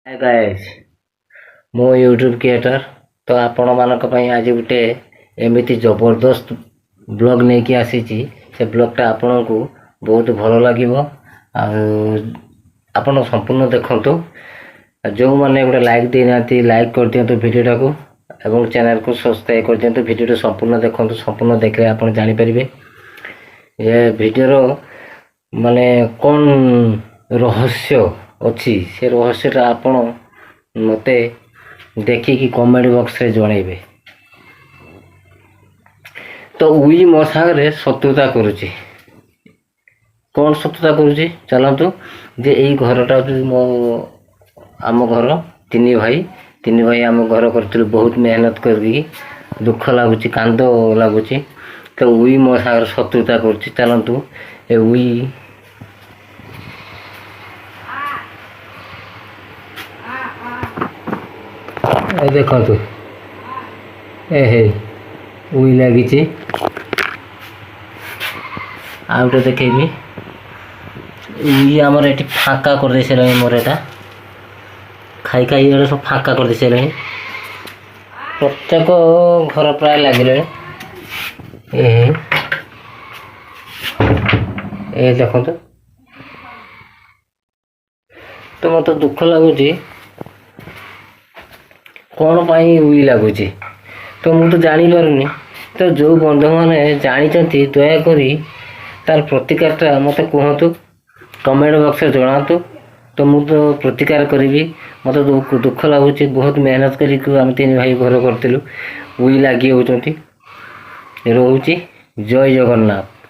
Hi guys मो YouTube creator तो आपण मानक पई आज गुटे एमिति जबरदस्त ब्लॉग नहीं कि आसी से ब्लॉगटा आपण को बहुत भल लगे आपण संपूर्ण देखंतु जो मैंने गोटे लाइक देना लाइक कर दिंतु वीडियोटा को एवं चैनल को सब्सक्राइब कर दिंतु वीडियो संपूर्ण देखंतु संपूर्ण देखले आपण जानि परिबे ये वीडियो माने कौन रहस्य अच्छी से रहस्यटा आपण मते देखिकी कमेंट बॉक्स रे जणैबे। तो उई मो सागरे शत्रुता करुची कौन शत्रुता करुची चलतु जे एई घरटा मो आम घर तीन भाई आम घर कर बहुत मेहनत करके दुख लगुच कांद लगुच तो उई मो सागर शत्रुता करुची चलतु ए उई देखु ए उई लगी आउटे देखेबी उई आमर ये फाँका कर दे सारे मोर एटा खाई खाई सब फाँका कर दे सारे प्रत्येक घर प्राय लगे ए देखो तो मत दुख लगुच कौन पाई उई लगुच तो मुझे जानी पारुनी तो जो बंधु मैंने जानते दयाकोर तार प्रतिकारटा मत कहतु कमेंट बॉक्स में जनातु तो मुझे प्रतिकार करी मत दुख लगुच बहुत मेहनत करें तीन भाई घर करूँ उई लगी होती रोचे जय जगन्नाथ।